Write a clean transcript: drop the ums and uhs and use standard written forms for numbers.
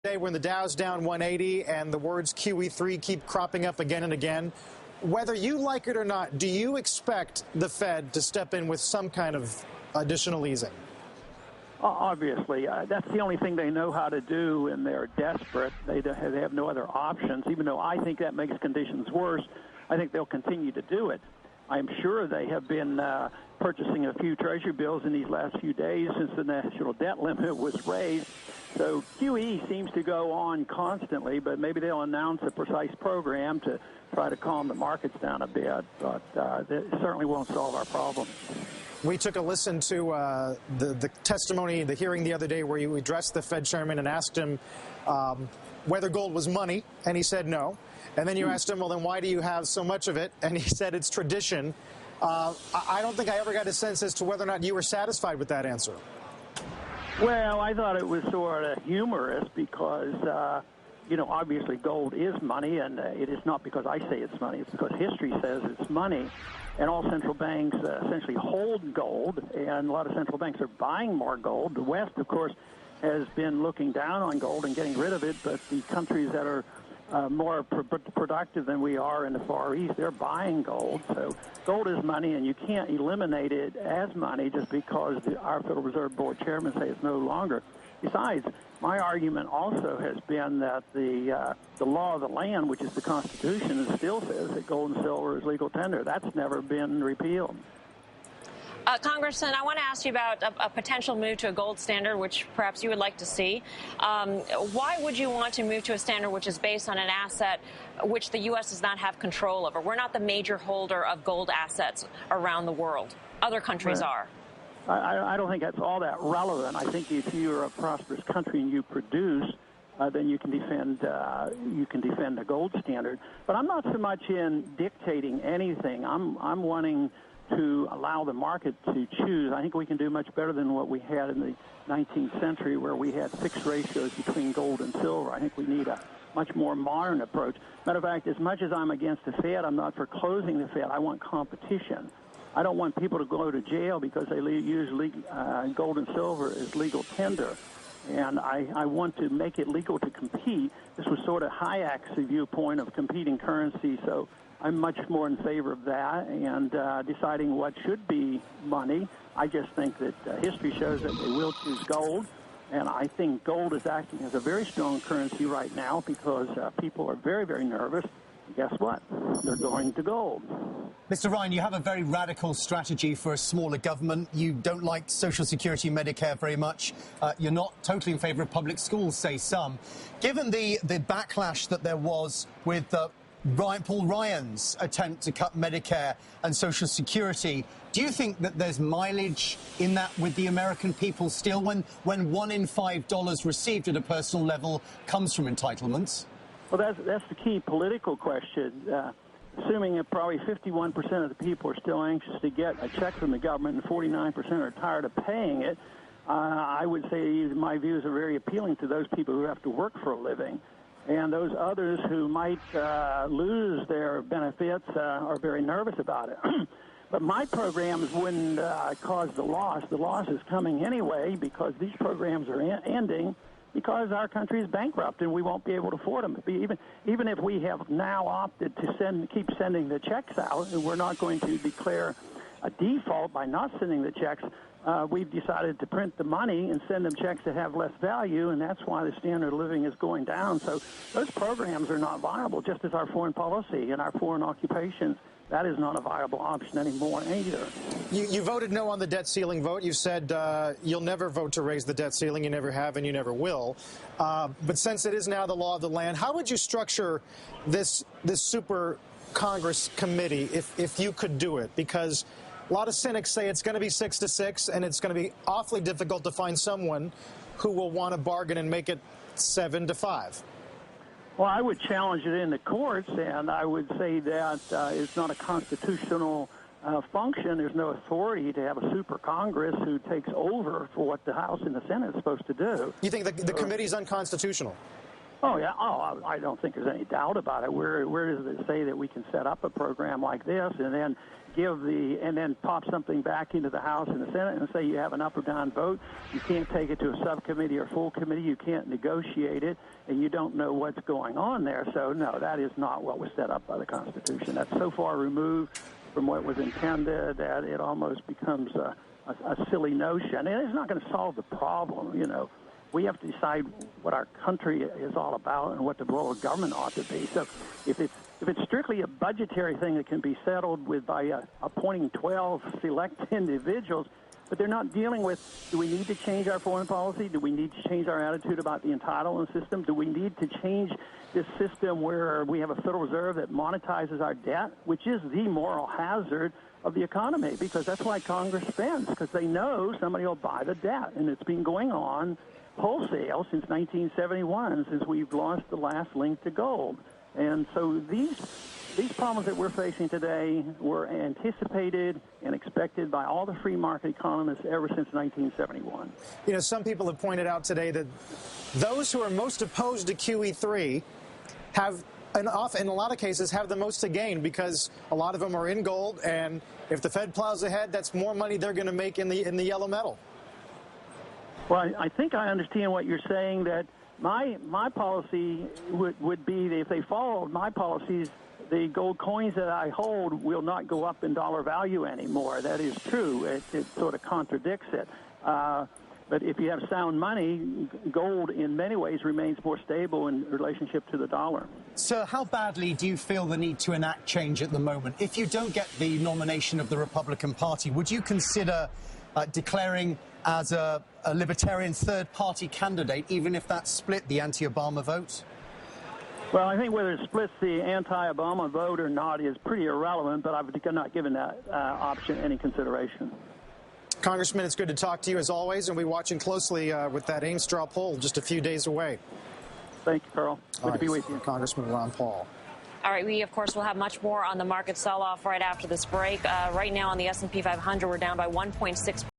Today, when the Dow's down 180 and the words QE3 keep cropping up again and again, whether you like it or not, do you expect the Fed to step in with some kind of additional easing? Obviously, that's the only thing they know how to do, and they're desperate. They have no other options. Even though I think that makes conditions worse, I think they'll continue to do it. I'm sure they have been purchasing a few Treasury bills in these last few days since the national debt limit was raised. So QE seems to go on constantly, but maybe they'll announce a precise program to try to calm the markets down a bit. But it certainly won't solve our problem. We took a listen to the testimony, the hearing the other day where you addressed the Fed chairman and asked him whether gold was money, and he said no. And then you asked him, well, then why do you have so much of it? And he said it's tradition. I don't think I ever got a sense as to whether or not you were satisfied with that answer. Well, I thought it was sort of humorous because, obviously gold is money, and it is not because I say it's money. It's because history says it's money. And all central banks essentially hold gold, and a lot of central banks are buying more gold. The West, of course, has been looking down on gold and getting rid of it, but the countries that are more productive than we are in the Far East, they're buying gold. So gold is money, and you can't eliminate it as money just because our Federal Reserve Board chairman say it's no longer. Besides, my argument also has been that the law of the land, which is the Constitution, still says that gold and silver is legal tender. That's never been repealed. Congressman, I want to ask you about a potential move to a gold standard, which perhaps you would like to see. Why would you want to move to a standard which is based on an asset which the U.S. does not have control over? We're not the major holder of gold assets around the world. Other countries are. I don't think that's all that relevant. I think if you're a prosperous country and you produce, then you can defend a gold standard. But I'm not so much in dictating anything. I'm wanting to allow the market to choose. I think we can do much better than what we had in the 19th century, where we had fixed ratios between gold and silver. I think we need a much more modern approach. Matter of fact, as much as I'm against the Fed, I'm not for closing the Fed. I want competition. I don't want people to go to jail because they use gold and silver as legal tender. And I want to make it legal to compete. This was sort of Hayek's viewpoint of competing currency, so I'm much more in favor of that and deciding what should be money. I just think that history shows that they will choose gold, and I think gold is acting as a very strong currency right now because people are very, very nervous. And guess what? They're going to gold. Mr. Ryan, you have a very radical strategy for a smaller government. You don't like Social Security, Medicare very much. You're not totally in favor of public schools, say some. Given the backlash that there was with Paul Ryan's attempt to cut Medicare and Social Security, do you think that there's mileage in that with the American people still when $1 in $5 received at a personal level comes from entitlements? Well, that's the key political question. Assuming that probably 51% of the people are still anxious to get a check from the government and 49% are tired of paying it, I would say my views are very appealing to those people who have to work for a living. And those others who might lose their benefits are very nervous about it. But my programs wouldn't cause the loss. The loss is coming anyway because these programs are ending because our country is bankrupt and we won't be able to afford them. Even if we have now opted to keep sending the checks out, and we're not going to declare a default by not sending the checks, we've decided to print the money and send them checks that have less value, and that's why the standard of living is going down. So those programs are not viable, just as our foreign policy and our foreign occupations. That is not a viable option anymore either. You voted no on the debt ceiling vote. You said you'll never vote to raise the debt ceiling. You never have and you never will. But since it is now the law of the land, how would you structure this super Congress committee if you could do it? Because a lot of cynics say it's going to be 6-6, and it's going to be awfully difficult to find someone who will want to bargain and make it 7-5. Well, I would challenge it in the courts, and I would say that it's not a constitutional function. There's no authority to have a super Congress who takes over for what the House and the Senate is supposed to do. You think the committee is unconstitutional? Oh, yeah. Oh, I don't think there's any doubt about it. Where does it say that we can set up a program like this and then pop something back into the House and the Senate and say you have an up or down vote? You can't take it to a subcommittee or full committee. You can't negotiate it, and you don't know what's going on there. So, no, that is not what was set up by the Constitution. That's so far removed from what was intended that it almost becomes a silly notion. And it's not going to solve the problem, you know. We have to decide what our country is all about and what the role of government ought to be. So if it's strictly a budgetary thing that can be settled with by appointing 12 select individuals, but they're not dealing with, do we need to change our foreign policy? Do we need to change our attitude about the entitlement system? Do we need to change this system where we have a Federal Reserve that monetizes our debt, which is the moral hazard of the economy? Because that's why Congress spends, because they know somebody will buy the debt, and it's been going on wholesale since 1971, since we've lost the last link to gold. And so these problems that we're facing today were anticipated and expected by all the free market economists ever since 1971. You know, some people have pointed out today that those who are most opposed to QE3 have, in a lot of cases, have the most to gain because a lot of them are in gold, and if the Fed plows ahead, that's more money they're going to make in the yellow metal. Well, I think I understand what you're saying, that my policy would be that if they followed my policies, the gold coins that I hold will not go up in dollar value anymore. That is true. It sort of contradicts it. But if you have sound money, gold in many ways remains more stable in relationship to the dollar. So how badly do you feel the need to enact change at the moment? If you don't get the nomination of the Republican Party, would you consider declaring as a libertarian third-party candidate, even if that split the anti-Obama vote? Well, I think whether it splits the anti-Obama vote or not is pretty irrelevant, but I've not given that option any consideration. Congressman, it's good to talk to you as always, and we're watching closely with that Ames straw poll just a few days away. Thank you, Carl. Good to be with you. Congressman Ron Paul. All right, we, of course, will have much more on the market sell-off right after this break. Right now on the S&P 500, we're down by 1.6%.